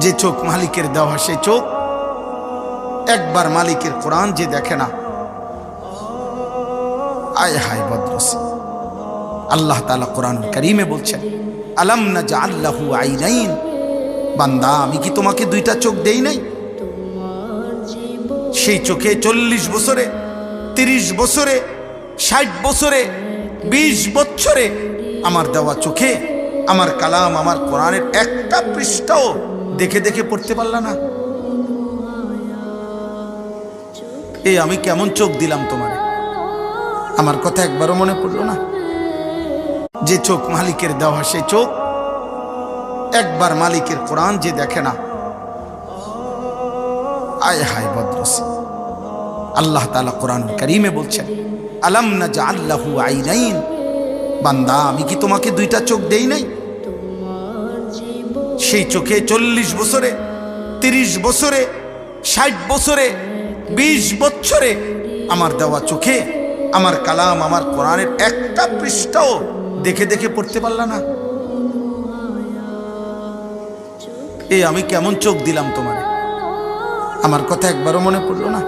যে চোখ মালিকের দেওয়া সে চোখ, একবার মালিকের কোরআন যে দেখে না, আয় হায় বদরসি। আল্লাহ তাআলা কোরআনুল কারীমে বলছেন, আলাম নাজআল লাহু আইনাইন, বান্দা আমি কি তোমাকে দুইটা চোখ দেই নাই? সেই চোখে 40 বছরে, 30 বছরে, 60 বছরে, 20 বছরে আমার দেওয়া চোখে আমার কালাম, আমার কোরআনের একটা পৃষ্ঠাও দেখে দেখে পড়তে পারলা না? এই আমি কেমন চোখ দিলাম তোমারে? আমার কথা একবারও মনে পড়লো না? যে চোখ মালিকের দেওয়া সে চোখ, একবার মালিকের কোরআন যে দেখে না, আয় হায় বদরসি। আল্লাহ তাআলা কোরআনুল কারীমে বলছেন, আলাম নাজআল লাহু আইনাইন, বান্দা আমি কি তোমাকে দুইটা চোখ দেই নাই? সেই চোখে 40 বছরে, 30 বছরে, 60 বছরে, 20 বছরে আমার দেওয়া চোখে আমার কালাম, আমার কোরআনের একটা পৃষ্ঠাও দেখে দেখে পড়তে পারলা না? এই আমি কেমন চোখ দিলাম তোমারে? আমার কথা একবারও মনে পড়লো না?